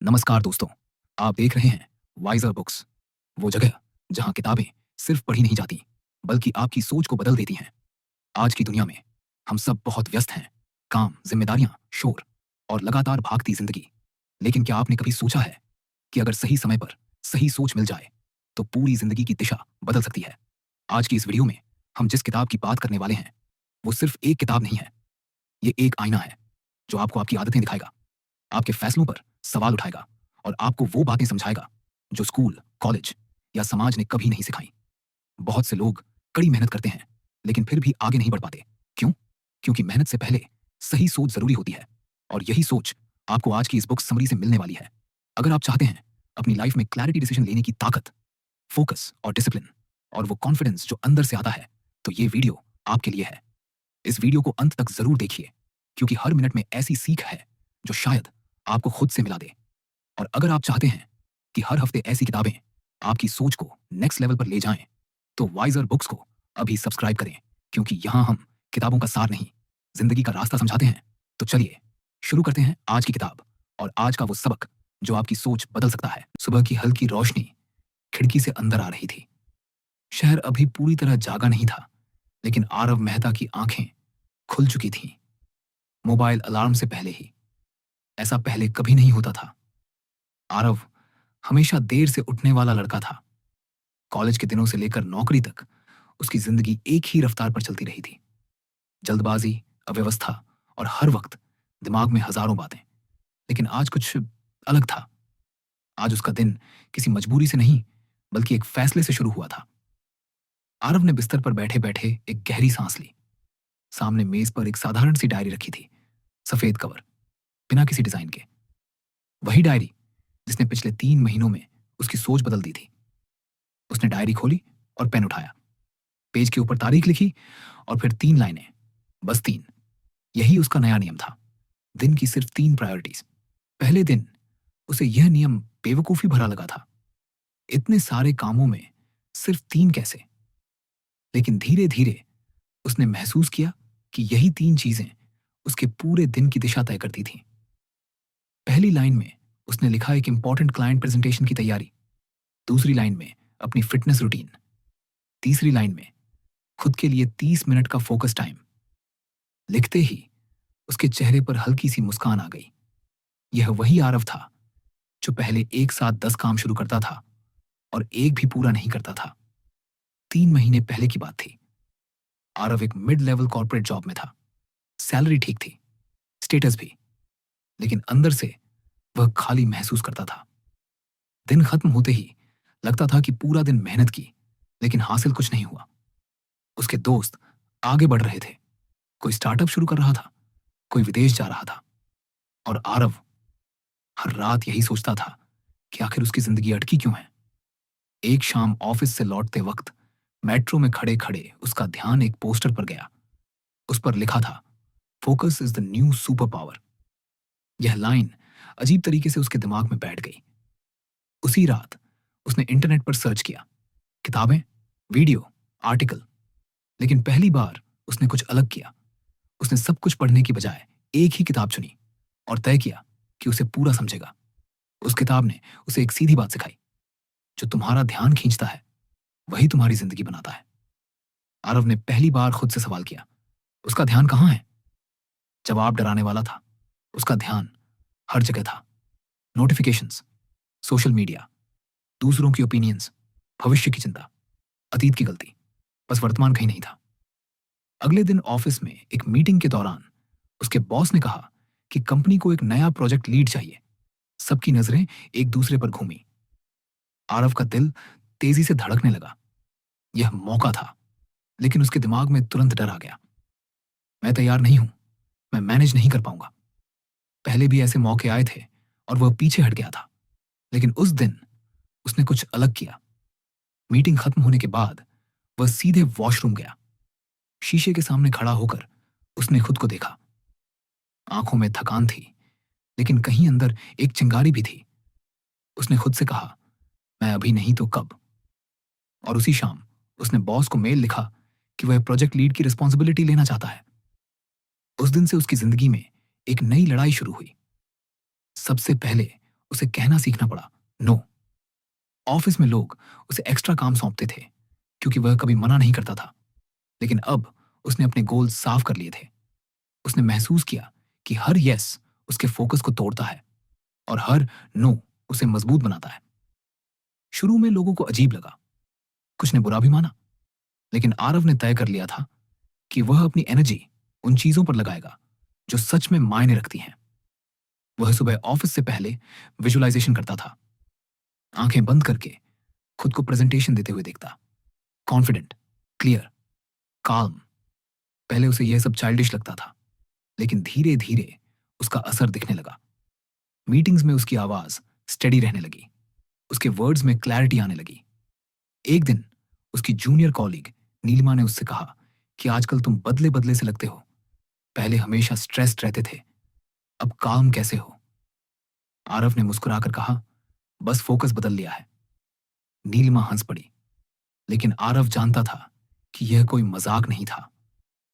नमस्कार दोस्तों, आप देख रहे हैं वाइजर बुक्स, वो जगह जहां किताबें सिर्फ पढ़ी नहीं जाती, बल्कि आपकी सोच को बदल देती हैं। आज की दुनिया में हम सब बहुत व्यस्त हैं, काम, जिम्मेदारियां, शोर और लगातार भागती जिंदगी। लेकिन क्या आपने कभी सोचा है कि अगर सही समय पर सही सोच मिल जाए, तो पूरी जिंदगी की दिशा बदल सकती है? आज की इस वीडियो में हम जिस किताब की बात करने वाले हैं, वो सिर्फ एक किताब नहीं है, ये एक आईना है जो आपको आपकी आदतें दिखाएगा, आपके फैसलों पर सवाल उठाएगा और आपको वो बातें समझाएगा जो स्कूल, कॉलेज या समाज ने कभी नहीं सिखाई। बहुत से लोग कड़ी मेहनत करते हैं, लेकिन फिर भी आगे नहीं बढ़ पाते। क्यों? क्योंकि मेहनत से पहले सही सोच जरूरी होती है, और यही सोच आपको आज की इस बुक समरी से मिलने वाली है। अगर आप चाहते हैं अपनी लाइफ में क्लैरिटी, डिसीजन लेने की ताकत, फोकस और डिसिप्लिन, और वो कॉन्फिडेंस जो अंदर से आता है, तो ये वीडियो आपके लिए है। इस वीडियो को अंत तक जरूर देखिए, क्योंकि हर मिनट में ऐसी सीख है जो शायद आपको खुद से मिला दे। और अगर आप चाहते हैं कि हर हफ्ते ऐसी किताबें आपकी सोच को नेक्स्ट लेवल पर ले जाएं, तो वाइजर बुक्स को अभी सब्सक्राइब करें, क्योंकि यहां हम किताबों का सार नहीं, जिंदगी का रास्ता समझाते हैं। तो चलिए शुरू करते हैं आज की किताब और आज का वो सबक जो आपकी सोच बदल सकता है। सुबह की हल्की रोशनी खिड़की से अंदर आ रही थी। शहर अभी पूरी तरह जागा नहीं था, लेकिन आरव मेहता की आंखें खुल चुकी थीं, मोबाइल अलार्म से पहले ही। ऐसा पहले कभी नहीं होता था। आरव हमेशा देर से उठने वाला लड़का था। कॉलेज के दिनों से लेकर नौकरी तक उसकी जिंदगी एक ही रफ्तार पर चलती रही थी। जल्दबाजी, अव्यवस्था और हर वक्त दिमाग में हजारों बातें। लेकिन आज कुछ अलग था। आज उसका दिन किसी मजबूरी से नहीं, बल्कि एक फैसले से शुरू हुआ था। आरव ने बिस्तर पर बैठे बैठे एक गहरी सांस ली। सामने मेज पर एक साधारण सी डायरी रखी थी, सफेद कवर, बिना किसी डिजाइन के। वही डायरी जिसने पिछले 3 महीनों में उसकी सोच बदल दी थी। उसने डायरी खोली और पेन उठाया, पेज के ऊपर तारीख लिखी और फिर 3 लाइनें, बस 3। यही उसका नया नियम था, दिन की सिर्फ 3 प्रायोरिटीज। पहले दिन उसे यह नियम बेवकूफी भरा लगा था। इतने सारे कामों में सिर्फ 3 कैसे? लेकिन धीरे धीरे उसने महसूस किया कि यही 3 चीजें उसके पूरे दिन की दिशा तय करती थीं। पहली लाइन में उसने लिखा एक इंपॉर्टेंट क्लाइंट प्रेजेंटेशन की तैयारी। दूसरी लाइन में अपनी फिटनेस रूटीन। तीसरी लाइन में खुद के लिए 30 मिनट का फोकस टाइम। लिखते ही उसके चेहरे पर हल्की सी मुस्कान आ गई। यह वही आरव था जो पहले एक साथ 10 काम शुरू करता था और एक भी पूरा नहीं करता था। 3 महीने पहले की बात थी। आरव एक मिड लेवल कॉर्पोरेट जॉब में था। सैलरी ठीक थी, स्टेटस भी, लेकिन अंदर से वह खाली महसूस करता था। दिन खत्म होते ही लगता था कि पूरा दिन मेहनत की, लेकिन हासिल कुछ नहीं हुआ। उसके दोस्त आगे बढ़ रहे थे, कोई स्टार्टअप शुरू कर रहा था, कोई विदेश जा रहा था, और आरव हर रात यही सोचता था कि आखिर उसकी जिंदगी अटकी क्यों है। एक शाम ऑफिस से लौटते वक्त मेट्रो में खड़े खड़े उसका ध्यान एक पोस्टर पर गया। उस पर लिखा था, focus is the new super power. यह लाइन अजीब तरीके से उसके दिमाग में बैठ गई। उसी रात उसने इंटरनेट पर सर्च किया, किताबें, वीडियो, आर्टिकल। लेकिन पहली बार उसने कुछ अलग किया। उसने सब कुछ पढ़ने की बजाय एक ही किताब चुनी और तय किया कि उसे पूरा समझेगा। उस किताब ने उसे एक सीधी बात सिखाई, जो तुम्हारा ध्यान खींचता है वही तुम्हारी जिंदगी बनाता है। आरव ने पहली बार खुद से सवाल किया, उसका ध्यान कहाँ है? जवाब डराने वाला था। उसका ध्यान हर जगह था। नोटिफिकेशंस, सोशल मीडिया, दूसरों की ओपिनियंस, भविष्य की चिंता, अतीत की गलती, बस वर्तमान कहीं नहीं था। अगले दिन ऑफिस में एक मीटिंग के दौरान उसके बॉस ने कहा कि कंपनी को एक नया प्रोजेक्ट लीड चाहिए। सबकी नजरें एक दूसरे पर घूमी। आरव का दिल तेजी से धड़कने लगा। यह मौका था, लेकिन उसके दिमाग में तुरंत डर आ गया। मैं तैयार नहीं हूं, मैं मैनेज नहीं कर पाऊंगा। पहले भी ऐसे मौके आए थे और वह पीछे हट गया था। लेकिन उस दिन उसने कुछ अलग किया। मीटिंग खत्म होने के बाद वह सीधे वॉशरूम गया। शीशे के सामने खड़ा होकर उसने खुद को देखा। आंखों में थकान थी, लेकिन कहीं अंदर एक चिंगारी भी थी। उसने खुद से कहा, मैं अभी नहीं तो कब? और उसी शाम उसने बॉस को मेल लिखा कि वह प्रोजेक्ट लीड की रिस्पॉन्सिबिलिटी लेना चाहता है। उस दिन से उसकी जिंदगी में एक नई लड़ाई शुरू हुई। सबसे पहले उसे कहना सीखना पड़ा, नो। ऑफिस में लोग उसे एक्स्ट्रा काम सौंपते थे क्योंकि वह कभी मना नहीं करता था। लेकिन अब उसने अपने गोल साफ कर लिए थे। उसने महसूस किया कि हर यस उसके फोकस को तोड़ता है और हर नो उसे मजबूत बनाता है। शुरू में लोगों को अजीब लगा, कुछ ने बुरा भी माना, लेकिन आरव ने तय कर लिया था कि वह अपनी एनर्जी उन चीजों पर लगाएगा जो सच में मायने रखती हैं। वह सुबह ऑफिस से पहले विजुअलाइजेशन करता था, आंखें बंद करके खुद को प्रेजेंटेशन देते हुए देखता, कॉन्फिडेंट, क्लियर, काल्म। पहले उसे यह सब चाइल्डिश लगता था, लेकिन धीरे धीरे उसका असर दिखने लगा। मीटिंग्स में उसकी आवाज स्टेडी रहने लगी, उसके वर्ड्स में क्लैरिटी आने लगी। एक दिन उसकी जूनियर कॉलीग नीलिमा ने उससे कहा कि आजकल तुम बदले बदले से लगते हो। पहले हमेशा स्ट्रेस्ड रहते थे, अब काम कैसे हो? आरव ने मुस्कुराकर कहा, बस फोकस बदल लिया है। नीलिमा हंस पड़ी, लेकिन आरव जानता था कि यह कोई मजाक नहीं था।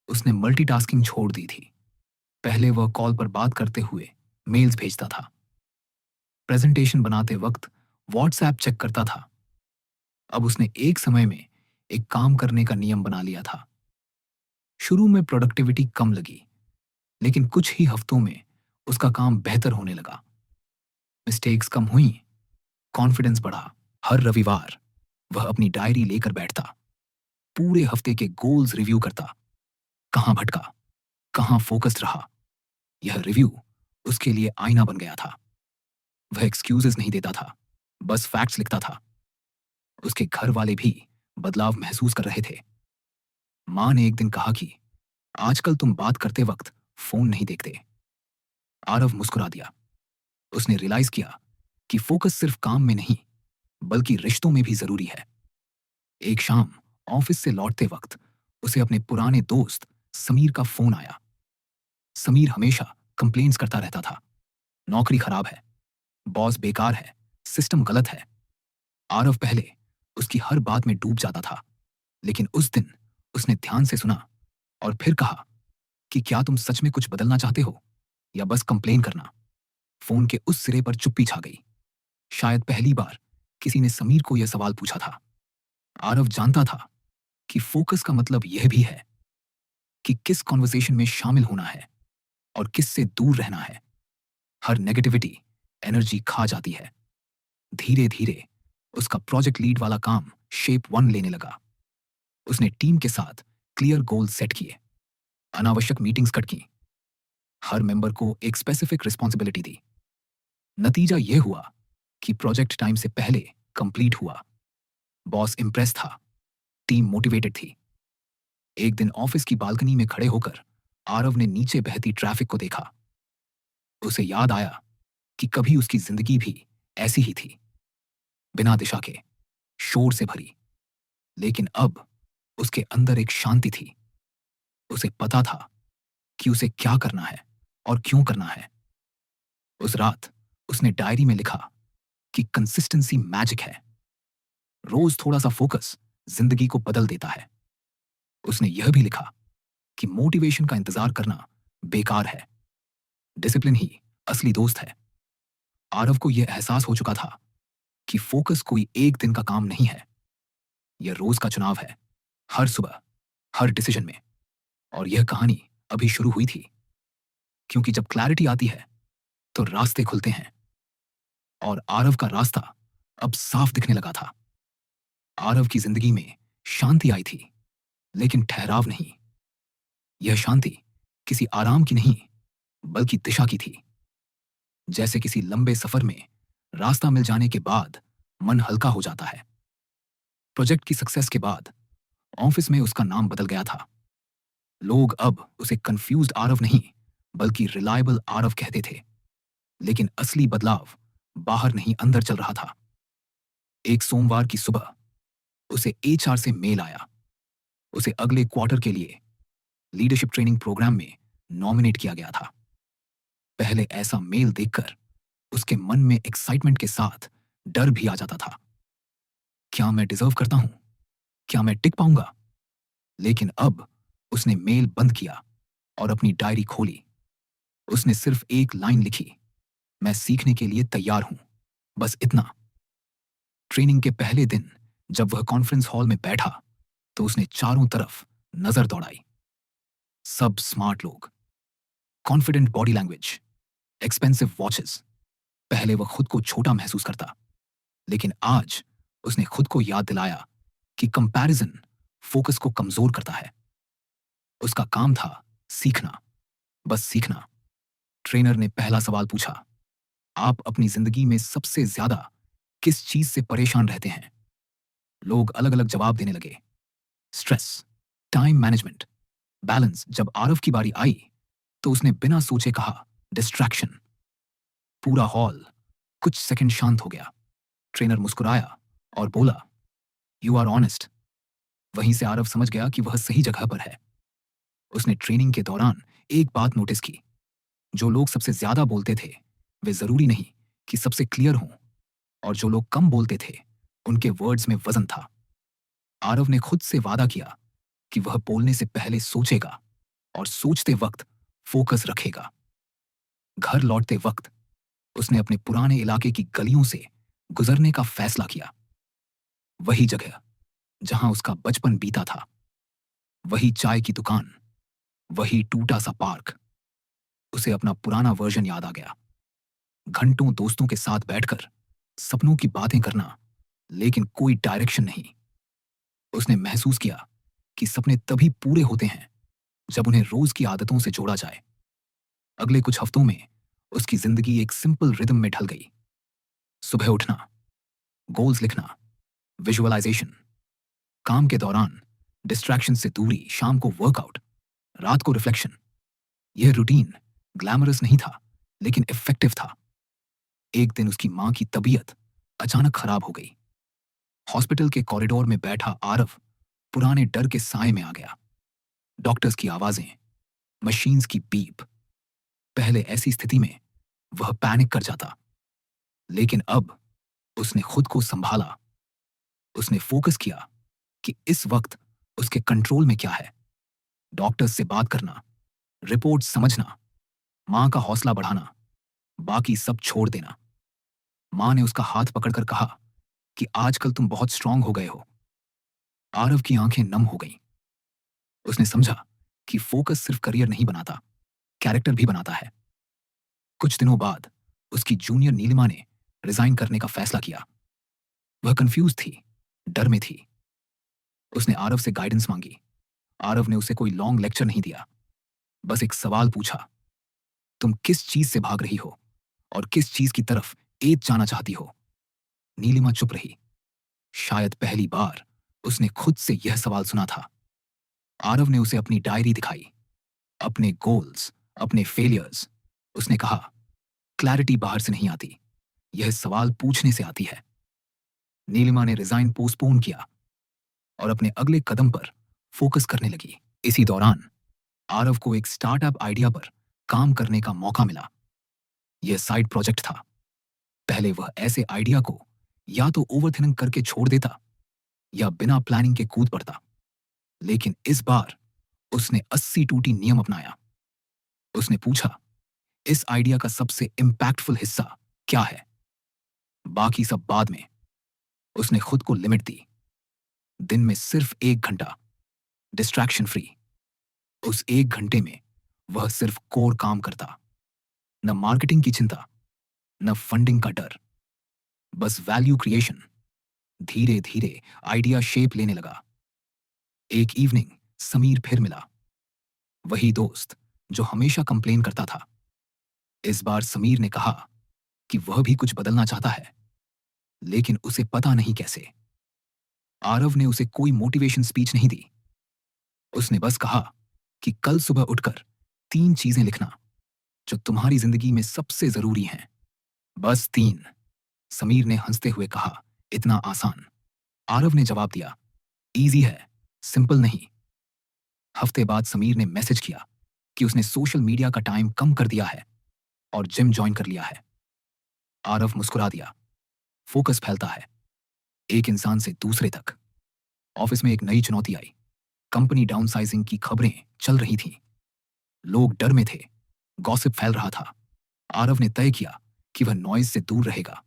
उसने मल्टीटास्किंग छोड़ दी थी। पहले वह कॉल पर बात करते हुए मेल्स भेजता था, प्रेजेंटेशन बनाते वक्त व्हाट्सएप चेक करता था। अब उसने एक समय में एक काम करने का नियम बना लिया था। शुरू में प्रोडक्टिविटी कम लगी, लेकिन कुछ ही हफ्तों में उसका काम बेहतर होने लगा। मिस्टेक्स कम हुई, कॉन्फिडेंस बढ़ा। हर रविवार वह अपनी डायरी लेकर बैठता, पूरे हफ्ते के गोल्स रिव्यू करता, कहां भटका, कहां फोकस्ड रहा। यह रिव्यू उसके लिए आईना बन गया था। वह एक्सक्यूजेस नहीं देता था, बस फैक्ट्स लिखता था। उसके घर वाले भी बदलाव महसूस कर रहे थे। मां ने एक दिन कहा कि आजकल तुम बात करते वक्त फोन नहीं देखते। आरव मुस्कुरा दिया। उसने रियलाइज किया कि फोकस सिर्फ काम में नहीं, बल्कि रिश्तों में भी जरूरी है। एक शाम ऑफिस से लौटते वक्त उसे अपने पुराने दोस्त समीर का फोन आया। समीर हमेशा कंप्लेंट्स करता रहता था, नौकरी खराब है, बॉस बेकार है, सिस्टम गलत है। आरव पहले उसकी हर बात में डूब जाता था, लेकिन उस दिन उसने ध्यान से सुना और फिर कहा कि क्या तुम सच में कुछ बदलना चाहते हो या बस कंप्लेन करना? फोन के उस सिरे पर चुप्पी छा गई। शायद पहली बार किसी ने समीर को यह सवाल पूछा था। आरव जानता था कि फोकस का मतलब यह भी है कि किस कॉन्वर्सेशन में शामिल होना है और किस से दूर रहना है। हर नेगेटिविटी एनर्जी खा जाती है। धीरे धीरे उसका प्रोजेक्ट लीड वाला काम शेप 1 लेने लगा। उसने टीम के साथ क्लियर गोल सेट किए, अनावश्यक मीटिंग्स कट की, हर मेंबर को एक स्पेसिफिक रिस्पॉन्सिबिलिटी दी। नतीजा यह हुआ कि प्रोजेक्ट टाइम से पहले कंप्लीट हुआ। बॉस इंप्रेस था, टीम मोटिवेटेड थी। एक दिन ऑफिस की बालकनी में खड़े होकर आरव ने नीचे बहती ट्रैफिक को देखा। उसे याद आया कि कभी उसकी जिंदगी भी ऐसी ही थी, बिना दिशा के, शोर से भरी। लेकिन अब उसके अंदर एक शांति थी। उसे पता था कि उसे क्या करना है और क्यों करना है। उस रात उसने डायरी में लिखा कि कंसिस्टेंसी मैजिक है। रोज थोड़ा सा फोकस जिंदगी को बदल देता है। उसने यह भी लिखा कि मोटिवेशन का इंतजार करना बेकार है, डिसिप्लिन ही असली दोस्त है। आरव को यह एहसास हो चुका था कि फोकस कोई एक दिन का काम नहीं है, यह रोज का चुनाव है, हर सुबह, हर डिसीजन में। और यह कहानी अभी शुरू हुई थी, क्योंकि जब क्लैरिटी आती है तो रास्ते खुलते हैं। और आरव का रास्ता अब साफ दिखने लगा था। आरव की जिंदगी में शांति आई थी, लेकिन ठहराव नहीं। यह शांति किसी आराम की नहीं, बल्कि दिशा की थी। जैसे किसी लंबे सफर में रास्ता मिल जाने के बाद मन हल्का हो जाता है। प्रोजेक्ट की सक्सेस के बाद ऑफिस में उसका नाम बदल गया था। लोग अब उसे कंफ्यूज्ड आरव नहीं, बल्कि रिलायबल आरव कहते थे। लेकिन असली बदलाव बाहर नहीं, अंदर चल रहा था। एक सोमवार की सुबह उसे एचआर से मेल आया। उसे अगले क्वार्टर के लिए लीडरशिप ट्रेनिंग प्रोग्राम में नॉमिनेट किया गया था। पहले ऐसा मेल देखकर उसके मन में एक्साइटमेंट के साथ डर भी आ जाता था। क्या मैं डिजर्व करता हूं? क्या मैं टिक पाऊंगा? लेकिन अब उसने मेल बंद किया और अपनी डायरी खोली। उसने सिर्फ एक लाइन लिखी, मैं सीखने के लिए तैयार हूं। बस इतना। ट्रेनिंग के पहले दिन जब वह कॉन्फ्रेंस हॉल में बैठा तो उसने चारों तरफ नजर दौड़ाई। सब स्मार्ट लोग, confident body language, expensive watches. पहले वह खुद को छोटा महसूस करता, लेकिन आज उसने खुद को याद दिलाया कि कंपैरिजन फोकस को कमजोर करता है। उसका काम था सीखना, बस सीखना। ट्रेनर ने पहला सवाल पूछा, आप अपनी जिंदगी में सबसे ज्यादा किस चीज से परेशान रहते हैं? लोग अलग अलग जवाब देने लगे। Stress, time management, balance. जब आरव की बारी आई तो उसने बिना सोचे कहा, डिस्ट्रैक्शन। पूरा हॉल कुछ सेकंड शांत हो गया। ट्रेनर मुस्कुराया और बोला, यू आर ऑनेस्ट। वहीं से आरव समझ गया कि वह सही जगह पर है। उसने ट्रेनिंग के दौरान एक बात नोटिस की, जो लोग सबसे ज्यादा बोलते थे वे जरूरी नहीं कि सबसे क्लियर हों, और जो लोग कम बोलते थे उनके वर्ड्स में वजन था। आरव ने खुद से वादा किया कि वह बोलने से पहले सोचेगा और सोचते वक्त फोकस रखेगा। घर लौटते वक्त उसने अपने पुराने इलाके की गलियों से गुजरने का फैसला किया। वही जगह जहां उसका बचपन बीता था, वही चाय की दुकान, वही टूटा सा पार्क। उसे अपना पुराना वर्जन याद आ गया। घंटों दोस्तों के साथ बैठकर सपनों की बातें करना, लेकिन कोई डायरेक्शन नहीं। उसने महसूस किया कि सपने तभी पूरे होते हैं जब उन्हें रोज की आदतों से जोड़ा जाए। अगले कुछ हफ्तों में उसकी जिंदगी एक सिंपल रिदम में ढल गई। सुबह उठना, गोल्स लिखना, विजुअलाइजेशन। काम के दौरान डिस्ट्रैक्शन से दूरी, शाम को वर्कआउट, रात को रिफ्लेक्शन। यह रूटीन ग्लैमरस नहीं था, लेकिन इफेक्टिव था। एक दिन उसकी मां की तबीयत अचानक खराब हो गई। हॉस्पिटल के कॉरिडोर में बैठा आरव पुराने डर के साए में आ गया। डॉक्टर्स की आवाजें, मशीन्स की बीप। पहले ऐसी स्थिति में वह पैनिक कर जाता, लेकिन अब उसने खुद को संभाला। उसने फोकस किया कि इस वक्त उसके कंट्रोल में क्या है। डॉक्टर्स से बात करना, रिपोर्ट समझना, मां का हौसला बढ़ाना, बाकी सब छोड़ देना। मां ने उसका हाथ पकड़कर कहा कि आजकल तुम बहुत स्ट्रांग हो गए हो। आरव की आंखें नम हो गईं। उसने समझा कि फोकस सिर्फ करियर नहीं बनाता, कैरेक्टर भी बनाता है। कुछ दिनों बाद उसकी जूनियर नीलिमा ने रिजाइन करने का फैसला किया। वह कंफ्यूज थी, डर में थी। उसने आरव से गाइडेंस मांगी। आरव ने उसे कोई लॉन्ग लेक्चर नहीं दिया, बस एक सवाल पूछा, तुम किस चीज से भाग रही हो और किस चीज की तरफ एज जाना चाहती हो? नीलिमा चुप रही। शायद पहली बार उसने खुद से यह सवाल सुना था। आरव ने उसे अपनी डायरी दिखाई, अपने गोल्स, अपने फेलियर्स। उसने कहा, क्लैरिटी बाहर से नहीं आती, यह सवाल पूछने से आती है। नीलिमा ने रिजाइन पोस्टपोन किया और अपने अगले कदम पर फोकस करने लगी। इसी दौरान आरव को एक स्टार्टअप आइडिया पर काम करने का मौका मिला। यह साइड प्रोजेक्ट था। पहले वह ऐसे आइडिया को या तो ओवरथिंकिंग करके छोड़ देता या बिना प्लानिंग के कूद पड़ता, लेकिन इस बार उसने 80 टूटी नियम अपनाया। उसने पूछा, इस आइडिया का सबसे इंपैक्टफुल हिस्सा क्या है? बाकी सब बाद में। उसने खुद को लिमिट दी। दिन में सिर्फ 1 घंटा, डिस्ट्रैक्शन फ्री। उस 1 घंटे में वह सिर्फ कोर काम करता। न मार्केटिंग की चिंता, न फंडिंग का डर, बस वैल्यू क्रिएशन। धीरे धीरे आइडिया शेप लेने लगा। एक इवनिंग समीर फिर मिला, वही दोस्त जो हमेशा कंप्लेन करता था। इस बार समीर ने कहा कि वह भी कुछ बदलना चाहता है, लेकिन उसे पता नहीं कैसे। आरव ने उसे कोई मोटिवेशन स्पीच नहीं दी। उसने बस कहा कि कल सुबह उठकर 3 चीजें लिखना जो तुम्हारी जिंदगी में सबसे जरूरी हैं। बस 3। समीर ने हंसते हुए कहा, इतना आसान? आरव ने जवाब दिया, इजी है, सिंपल नहीं। हफ्ते बाद समीर ने मैसेज किया कि उसने सोशल मीडिया का टाइम कम कर दिया है और जिम ज्वाइन कर लिया है। आरव मुस्कुरा दिया। फोकस फैलता है, एक इंसान से दूसरे तक। ऑफिस में एक नई चुनौती आई। कंपनी डाउनसाइजिंग की खबरें चल रही थीं। लोग डर में थे, गॉसिप फैल रहा था। आरव ने तय किया कि वह नॉइज से दूर रहेगा।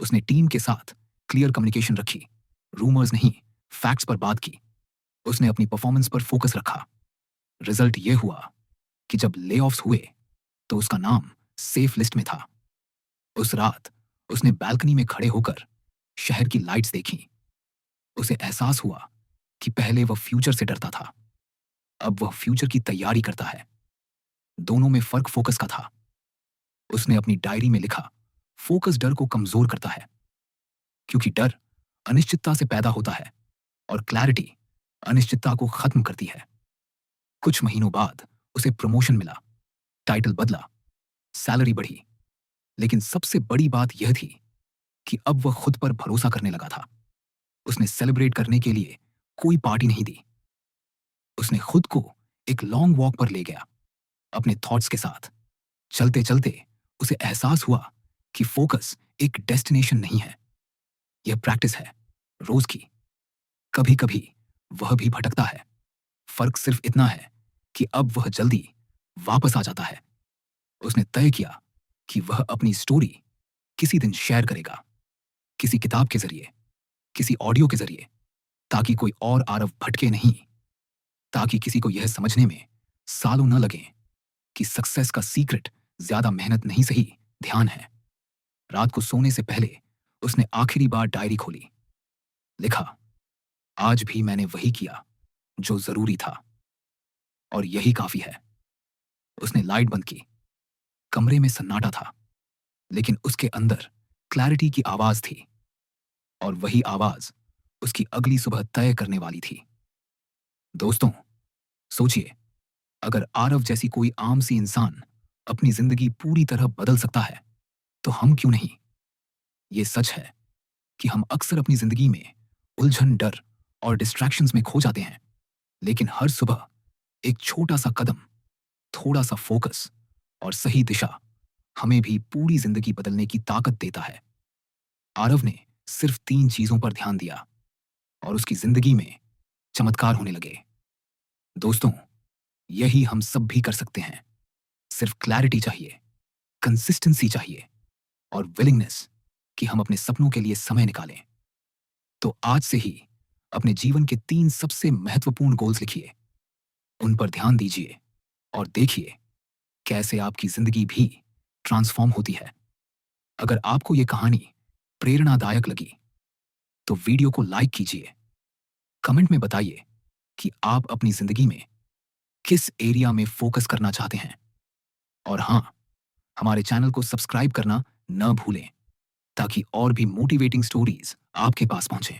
उसने टीम के साथ क्लियर कम्युनिकेशन रखी, रूमर्स नहीं, फैक्ट्स पर बात की। उसने अपनी परफॉर्मेंस पर फोकस रखा। रिजल्ट ये हुआ कि जब लेऑफ्स हुए तो उसका नाम सेफ लिस्ट में था। उस रात उसने बालकनी में खड़े होकर शहर की लाइट्स देखी। उसे एहसास हुआ कि पहले वह फ्यूचर से डरता था, अब वह फ्यूचर की तैयारी करता है। दोनों में फर्क फोकस का था। उसने अपनी डायरी में लिखा, फोकस डर को कमजोर करता है, क्योंकि डर अनिश्चितता से पैदा होता है और क्लैरिटी अनिश्चितता को खत्म करती है। कुछ महीनों बाद उसे प्रमोशन मिला, टाइटल बदला, सैलरी बढ़ी, लेकिन सबसे बड़ी बात यह थी कि अब वह खुद पर भरोसा करने लगा था। उसने सेलिब्रेट करने के लिए कोई पार्टी नहीं दी। उसने खुद को एक लॉन्ग वॉक पर ले गया, अपने थॉट्स के साथ। चलते चलते उसे एहसास हुआ कि फोकस एक डेस्टिनेशन नहीं है, यह प्रैक्टिस है, रोज की। कभी कभी वह भी भटकता है। फर्क सिर्फ इतना है कि अब वह जल्दी वापस आ जाता है। उसने तय किया कि वह अपनी स्टोरी किसी दिन शेयर करेगा, किसी किताब के जरिए, किसी ऑडियो के जरिए, ताकि कोई और आरव भटके नहीं, ताकि किसी को यह समझने में सालों न लगे कि सक्सेस का सीक्रेट ज्यादा मेहनत नहीं सही, ध्यान है। रात को सोने से पहले उसने आखिरी बार डायरी खोली। लिखा, आज भी मैंने वही किया जो जरूरी था और यही काफी है। उसने लाइट बंद की। कमरे में सन्नाटा था, लेकिन उसके अंदर क्लैरिटी की आवाज थी, और वही आवाज उसकी अगली सुबह तय करने वाली थी। दोस्तों, सोचिए, अगर आरव जैसी कोई आम सी इंसान अपनी जिंदगी पूरी तरह बदल सकता है, तो हम क्यों नहीं? ये सच है कि हम अक्सर अपनी जिंदगी में उलझन, डर और डिस्ट्रैक्शंस में खो जाते हैं, लेकिन हर सुबह एक छोटा सा कदम, थोड़ा सा फोकस और सही दिशा हमें भी पूरी जिंदगी बदलने की ताकत देता है। आरव ने सिर्फ 3 चीजों पर ध्यान दिया और उसकी जिंदगी में चमत्कार होने लगे। दोस्तों, यही हम सब भी कर सकते हैं। सिर्फ क्लैरिटी चाहिए, कंसिस्टेंसी चाहिए और विलिंगनेस कि हम अपने सपनों के लिए समय निकालें। तो आज से ही अपने जीवन के 3 सबसे महत्वपूर्ण गोल्स लिखिए, उन पर ध्यान दीजिए और देखिए कैसे आपकी जिंदगी भी ट्रांसफॉर्म होती है। अगर आपको यह कहानी प्रेरणादायक लगी तो वीडियो को लाइक कीजिए, कमेंट में बताइए कि आप अपनी जिंदगी में किस एरिया में फोकस करना चाहते हैं। और हां, हमारे चैनल को सब्सक्राइब करना न भूलें, ताकि और भी मोटिवेटिंग स्टोरीज आपके पास पहुंचे।